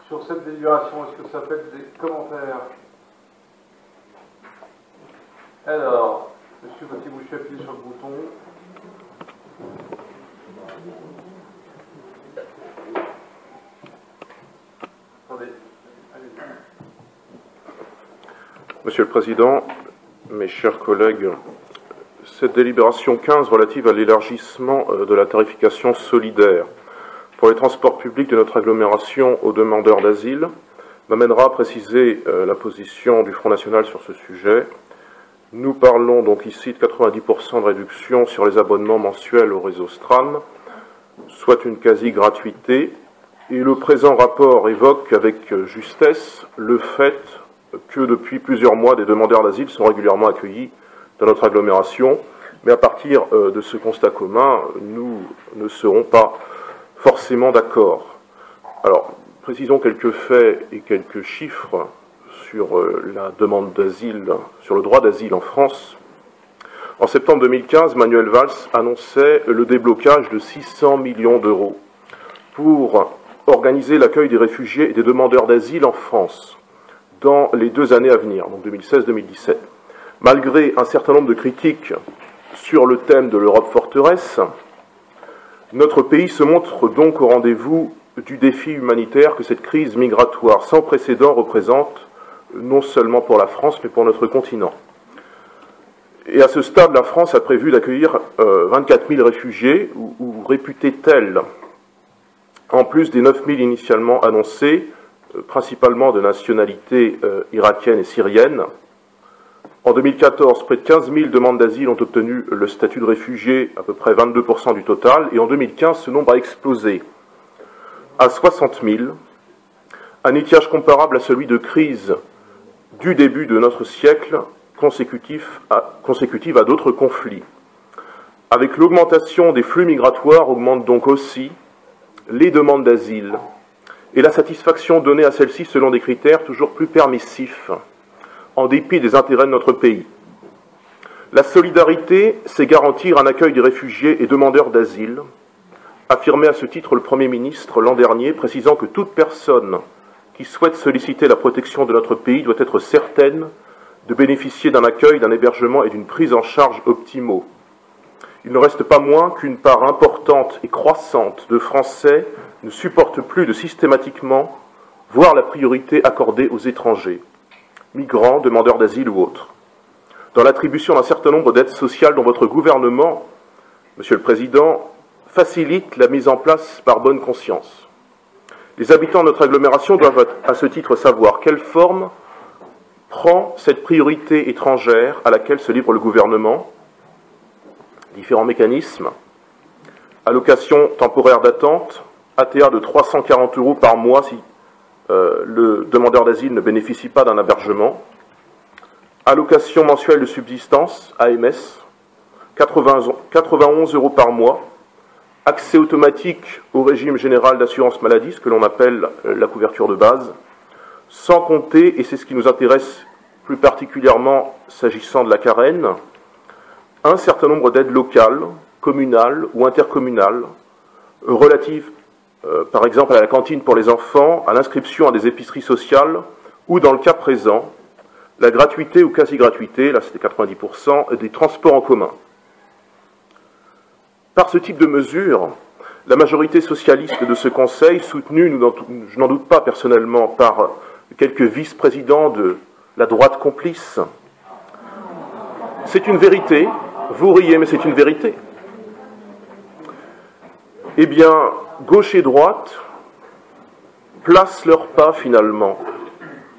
Sur cette délibération, est-ce que ça fait des commentaires? Alors, monsieur Gauthier-Boucher, appuyez sur le bouton. Attendez, allez-y. Monsieur le Président, mes chers collègues, cette délibération 15 relative à l'élargissement de la tarification solidaire pour les transports publics de notre agglomération aux demandeurs d'asile m'amènera à préciser la position du Front National sur ce sujet. Nous parlons donc ici de 90% de réduction sur les abonnements mensuels au réseau STRAN, soit une quasi-gratuité, et le présent rapport évoque avec justesse le fait que depuis plusieurs mois, des demandeurs d'asile sont régulièrement accueillis dans notre agglomération, mais à partir de ce constat commun, nous ne serons pas forcément d'accord. Alors, précisons quelques faits et quelques chiffres sur la demande d'asile, sur le droit d'asile en France. En septembre 2015, Manuel Valls annonçait le déblocage de 600 millions d'euros pour organiser l'accueil des réfugiés et des demandeurs d'asile en France dans les 2 années à venir, donc 2016-2017. Malgré un certain nombre de critiques sur le thème de l'Europe forteresse, notre pays se montre donc au rendez-vous du défi humanitaire que cette crise migratoire sans précédent représente, non seulement pour la France, mais pour notre continent. Et à ce stade, la France a prévu d'accueillir 24 000 réfugiés, ou réputés tels, en plus des 9 000 initialement annoncés, principalement de nationalité irakienne et syrienne. En 2014, près de 15 000 demandes d'asile ont obtenu le statut de réfugié, à peu près 22% du total, et en 2015, ce nombre a explosé à 60 000, un étiage comparable à celui de crise du début de notre siècle, consécutive à d'autres conflits. Avec l'augmentation des flux migratoires, augmentent donc aussi les demandes d'asile et la satisfaction donnée à celles-ci selon des critères toujours plus permissifs, en dépit des intérêts de notre pays. La solidarité, c'est garantir un accueil des réfugiés et demandeurs d'asile, affirmait à ce titre le Premier ministre l'an dernier, précisant que toute personne qui souhaite solliciter la protection de notre pays doit être certaine de bénéficier d'un accueil, d'un hébergement et d'une prise en charge optimaux. Il ne reste pas moins qu'une part importante et croissante de Français ne supporte plus de systématiquement voir la priorité accordée aux étrangers, migrants, demandeurs d'asile ou autres. Dans l'attribution d'un certain nombre d'aides sociales dont votre gouvernement, Monsieur le Président, facilite la mise en place par bonne conscience. Les habitants de notre agglomération doivent à ce titre savoir quelle forme prend cette priorité étrangère à laquelle se livre le gouvernement, différents mécanismes, allocation temporaire d'attente, ATA de 340 € par mois si le demandeur d'asile ne bénéficie pas d'un hébergement, allocation mensuelle de subsistance, AMS, 91 € par mois, accès automatique au régime général d'assurance maladie, ce que l'on appelle la couverture de base, sans compter, et c'est ce qui nous intéresse plus particulièrement s'agissant de la carène, un certain nombre d'aides locales, communales ou intercommunales, relatives par exemple à la cantine pour les enfants, à l'inscription à des épiceries sociales, ou dans le cas présent, la gratuité ou quasi-gratuité, là c'était 90%, des transports en commun. Par ce type de mesures, la majorité socialiste de ce Conseil, soutenue, je n'en doute pas personnellement, par quelques vice-présidents de la droite complice, c'est une vérité, vous riez mais c'est une vérité. Eh bien, gauche et droite placent leurs pas finalement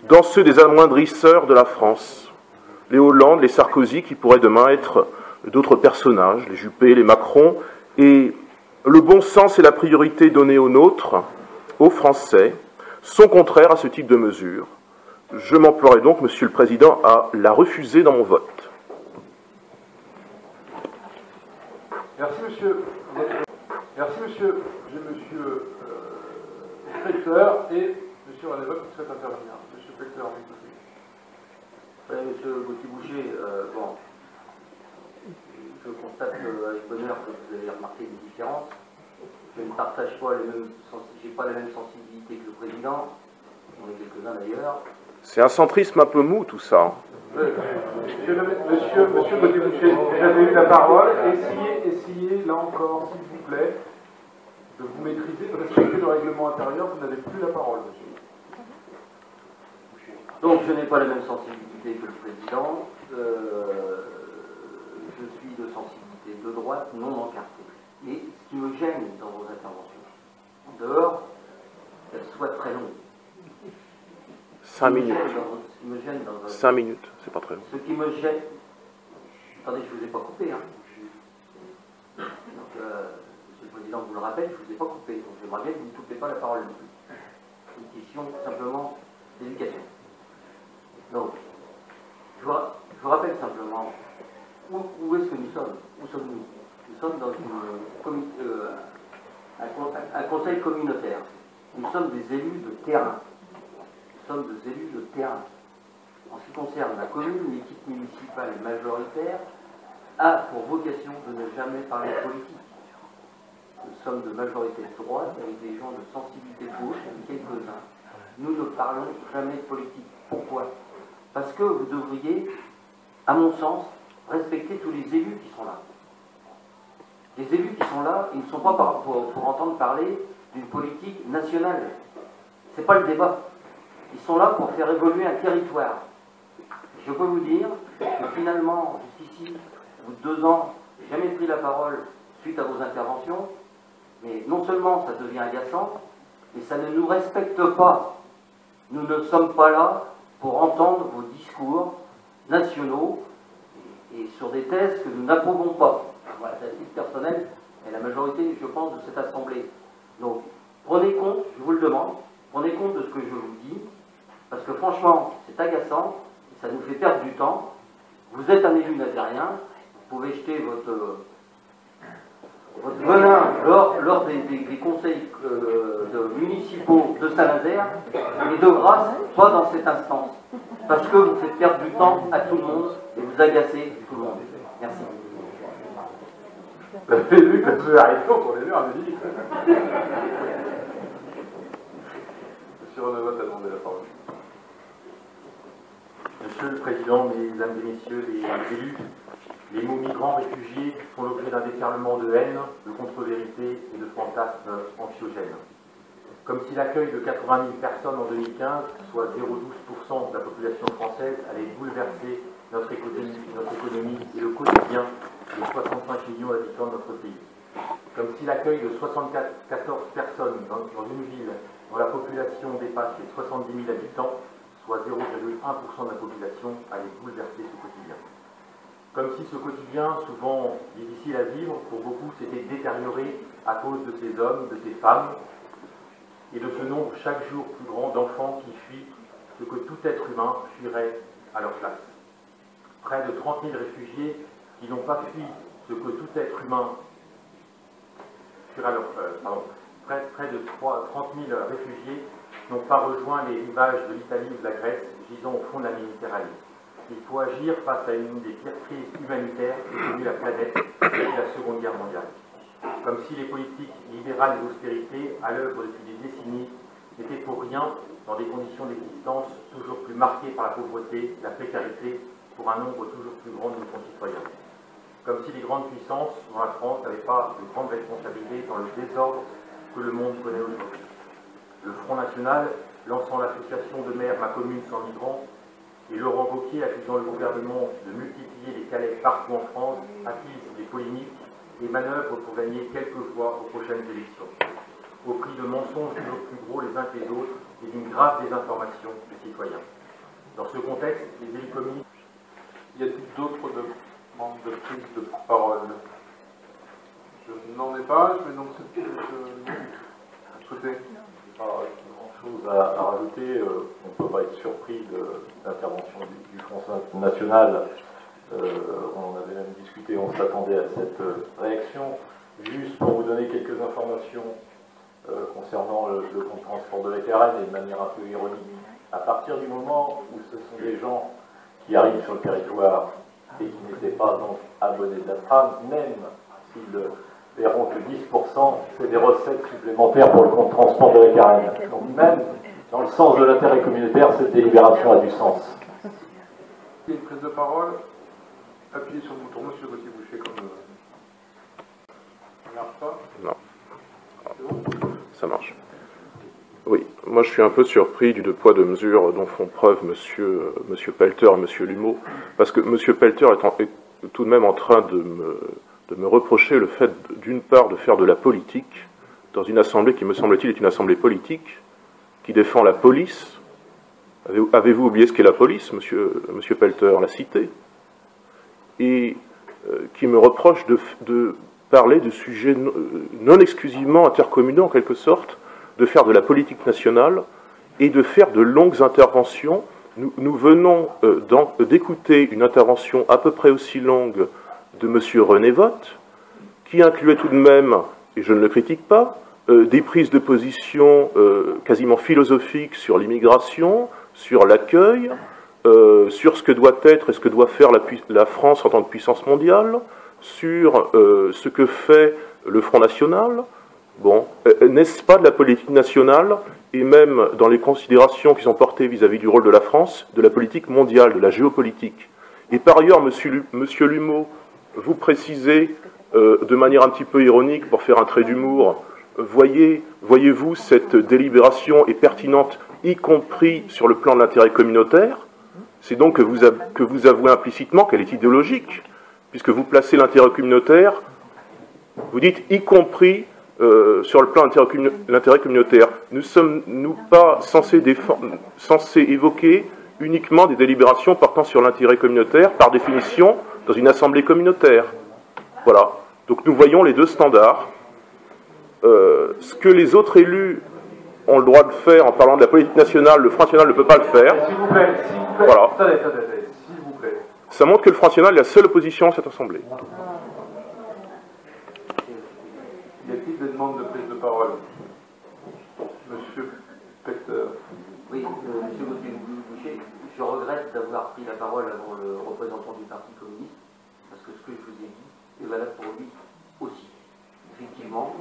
dans ceux des amoindrisseurs de la France, les Hollande, les Sarkozy, qui pourraient demain être d'autres personnages, les Juppé, les Macron, et le bon sens et la priorité donnée aux nôtres, aux Français, sont contraires à ce type de mesures. Je m'emploierai donc, Monsieur le Président, à la refuser dans mon vote. Merci, monsieur. Merci, monsieur. J'ai monsieur Specteur et monsieur Radebock qui souhaitent intervenir. Monsieur Specteur, écoutez. Oui, monsieur Gauthier-Boucher, bon, je constate avec bonheur que vous avez remarqué une différence. Je ne partage pas j'ai pas la même sensibilité que le président. on est quelques-uns d'ailleurs. C'est un centrisme un peu mou tout ça. Monsieur Gauthier-Boucher, vous avez eu la parole. Essayez, là encore, s'il vous plaît, de vous maîtriser, de respecter le règlement intérieur. Vous n'avez plus la parole, monsieur. Donc, je n'ai pas la même sensibilité que le président. Je suis de sensibilité de droite, non encartée. Et ce qui me gêne dans vos interventions, en dehors, qu'elles soient très longues. 5 minutes. Ce qui me gêne dans 5 minutes, c'est pas très long. Ce qui me gêne. Attendez, je ne vous ai pas coupé, hein. Donc, Monsieur le Président vous le rappelle, je ne vous ai pas coupé. Donc, j'aimerais bien que vous ne coupez pas la parole non plus. C'est une question simplement d'éducation. Donc, je vous rappelle simplement où est-ce que nous sommes. Où sommes-nous? Nous sommes dans un conseil communautaire. Nous sommes des élus de terrain. Nous sommes des élus de terrain. En ce qui concerne la commune, l'équipe municipale majoritaire a pour vocation de ne jamais parler politique. Nous sommes de majorité de droite avec des gens de sensibilité de gauche, avec quelques-uns. Nous ne parlons jamais de politique. Pourquoi? Parce que vous devriez, à mon sens, respecter tous les élus qui sont là. Les élus qui sont là, ils ne sont pas pour entendre parler d'une politique nationale. Ce n'est pas le débat. Ils sont là pour faire évoluer un territoire. Je peux vous dire que finalement, jusqu'ici, au bout de 2 ans, je n'ai jamais pris la parole suite à vos interventions, mais non seulement ça devient agaçant, mais ça ne nous respecte pas. Nous ne sommes pas là pour entendre vos discours nationaux et sur des thèses que nous n'approuvons pas. Voilà, c'est à titre personnel, et la majorité, je pense, de cette Assemblée. Donc, prenez compte, je vous le demande, prenez compte de ce que je vous dis, parce que franchement, c'est agaçant, et ça nous fait perdre du temps. Vous êtes un élu nazérien, vous pouvez jeter votre venin lors des conseils municipaux de Saint-Nazaire, mais de grâce, pas dans cette instance, parce que vous faites perdre du temps à tout le monde et vous agacez tout le monde. Merci. Vous avez vu que vous arrivez pour les murs, Amélie. Monsieur Renevot a demandé la parole. Monsieur le Président, Mesdames et Messieurs les élus, les mots migrants réfugiés font l'objet d'un déferlement de haine, de contre-vérité et de fantasmes anxiogènes. Comme si l'accueil de 80 000 personnes en 2015, soit 0,12% de la population française, allait bouleverser notre économie et le quotidien des 65 millions d'habitants de notre pays. Comme si l'accueil de 74 personnes dans une ville dont la population dépasse les 70 000 habitants, soit 0,1% de la population, allait bouleverser ce quotidien. Comme si ce quotidien, souvent difficile à vivre, pour beaucoup s'était détérioré à cause de ces hommes, de ces femmes, et de ce nombre chaque jour plus grand d'enfants qui fuient ce que tout être humain fuirait à leur place. Près de 30 000 réfugiés qui n'ont pas fui ce que tout être humain fuirait à leur près de 30 000 réfugiés n'ont pas rejoint les rivages de l'Italie ou de la Grèce, gisant au fond de la Méditerranée. Il faut agir face à une des pires crises humanitaires que connue la planète depuis la Seconde Guerre mondiale. Comme si les politiques libérales et d'austérité, à l'œuvre depuis des décennies, n'étaient pour rien dans des conditions d'existence toujours plus marquées par la pauvreté, la précarité, pour un nombre toujours plus grand de nos concitoyens. Comme si les grandes puissances, dont la France, n'avaient pas de grande responsabilité dans le désordre que le monde connaît aujourd'hui. Le Front National, lançant l'association de maires Ma Commune sans migrants, et Laurent Wauquiez accusant le gouvernement de multiplier les Calais partout en France, attisent des polémiques et manœuvrent pour gagner quelques voix aux prochaines élections, au prix de mensonges toujours plus gros les uns que les autres et d'une grave désinformation des citoyens. Dans ce contexte, les élus communistes... Y a-t-il d'autres demandes de prise de parole? Je n'en ai pas, je vais donc souhaiter. Pas grand-chose à rajouter. On ne peut pas être surpris de l'intervention du Front National. On en avait même discuté, on s'attendait à cette réaction. Juste pour vous donner quelques informations concernant le compte transport de la Carène et de manière un peu ironique. À partir du moment où ce sont des gens qui arrivent sur le territoire et qui n'étaient pas donc abonnés de la tram, même s'ils verront que 10%, c'est des recettes supplémentaires pour le compte transport de la Carène. Donc même Dans le sens de l'intérêt communautaire, cette délibération a du sens. Une prise de parole. Appuyez sur le bouton, monsieur Gauthier-Boucher, comme... Ça ne marche pas? Non. C'est bon? Ça marche. Oui, moi je suis un peu surpris du deux poids deux mesures dont font preuve monsieur Pelter et monsieur Lumeau, parce que monsieur Pelter est tout de même en train de me reprocher le fait, d'une part, de faire de la politique dans une assemblée qui, me semble-t-il, est une assemblée politique, qui défend la police. Avez-vous oublié ce qu'est la police, monsieur Pelter, la cité? Et qui me reproche de parler de sujets non exclusivement intercommunaux, en quelque sorte, de faire de la politique nationale et de faire de longues interventions. Nous venons d'écouter une intervention à peu près aussi longue de M. René Vogt, qui incluait tout de même, et je ne le critique pas, des prises de position quasiment philosophiques sur l'immigration, sur l'accueil, sur ce que doit être et ce que doit faire la France en tant que puissance mondiale, sur ce que fait le Front National. Bon, n'est-ce pas de la politique nationale, et même dans les considérations qui sont portées vis-à-vis du rôle de la France, de la politique mondiale, de la géopolitique? Et par ailleurs, monsieur Lumeau, vous précisez de manière un petit peu ironique, pour faire un trait d'humour, voyez-vous, cette délibération est pertinente, y compris sur le plan de l'intérêt communautaire. C'est donc que vous avouez implicitement qu'elle est idéologique, puisque vous placez l'intérêt communautaire, vous dites y compris sur le plan de l'intérêt communautaire. Ne sommes-nous pas censés évoquer uniquement des délibérations portant sur l'intérêt communautaire, par définition, dans une assemblée communautaire? Voilà. Donc nous voyons les deux standards. Ce que les autres élus ont le droit de faire en parlant de la politique nationale, le Front National ne peut pas le faire. S'il vous plaît. Voilà. Attendez, s'il vous plaît. Ça montre que le Front National est la seule opposition à cette assemblée. Y a-t-il des demandes de prise de parole? Monsieur Pelter. Oui, monsieur Gauthier-Boucher, je regrette d'avoir pris la parole avant le représentant du Parti communiste, parce que ce que je vous ai dit est valable pour lui aussi. Effectivement,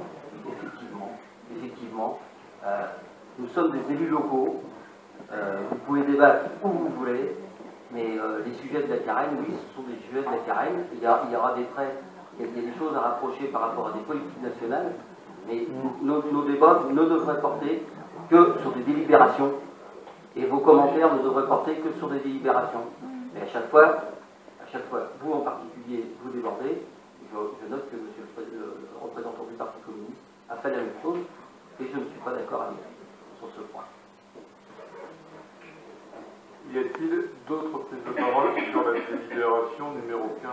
nous sommes des élus locaux, vous pouvez débattre où vous voulez, mais les sujets de la Carène, oui, ce sont des sujets de la Carène, il y aura des traits, il y a des choses à rapprocher par rapport à des politiques nationales, mais nos débats ne devraient porter que sur des délibérations, et vos commentaires ne devraient porter que sur des délibérations. Mais à chaque fois, vous en particulier, vous débordez. Je note que monsieur le représentant du Parti communiste a fait la même chose, et je ne suis pas d'accord avec lui sur ce point. Y a-t-il d'autres prises de parole sur la délibération numéro 15?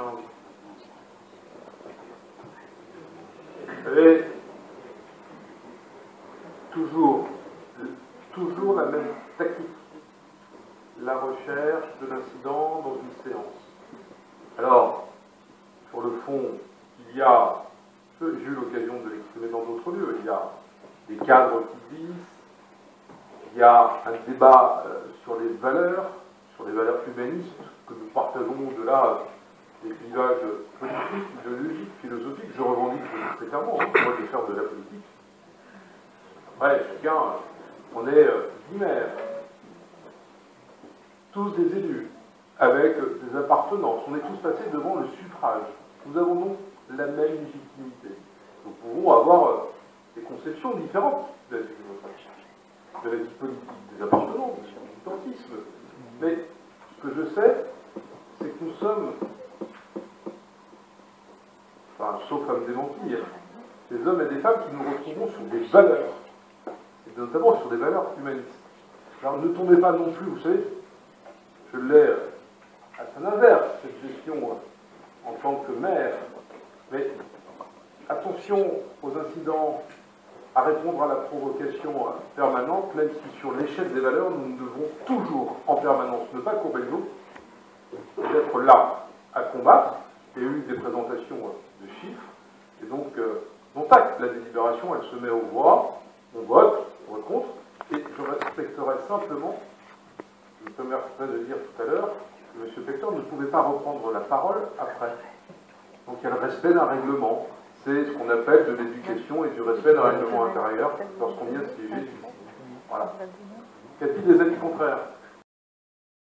Vous savez, toujours la même tactique, la recherche de l'incident dans une séance. Alors, sur le fond, j'ai eu l'occasion de l'exprimer dans d'autres lieux, il y a des cadres qui glissent, il y a un débat sur les valeurs humanistes que nous partageons au-delà des clivages politiques, idéologiques, philosophiques. Je revendique très clairement, moi je vais faire de la politique. Après, chacun, on est binaire, tous des élus, avec des appartenances. On est tous passés devant le suffrage. Nous avons donc la même légitimité. Nous pouvons avoir des conceptions différentes de la vie politique, des appartenances, du militantisme. Mais ce que je sais, c'est que nous sommes, enfin, sauf à me démentir, des hommes et des femmes qui nous retrouvons sur des valeurs, et notamment sur des valeurs humanistes. Alors ne tombez pas non plus, vous savez, je l'ai à son inverse, cette gestion en tant que maire, mais attention aux incidents, à répondre à la provocation permanente, même si sur l'échelle des valeurs, nous devons toujours, en permanence, ne pas courber le dos, et d'être là à combattre. Il y a eu des présentations de chiffres, et donc, on acte la délibération, elle se met aux voix, on vote, on vote contre, et je respecterai simplement, je me permettrai de dire tout à l'heure, que M. Pelter ne pouvait pas reprendre la parole après. Donc il y a le respect d'un règlement. C'est ce qu'on appelle de l'éducation et du respect d'un règlement intérieur lorsqu'on vient siéger ici. Voilà. Qu'a-t-il des avis contraires?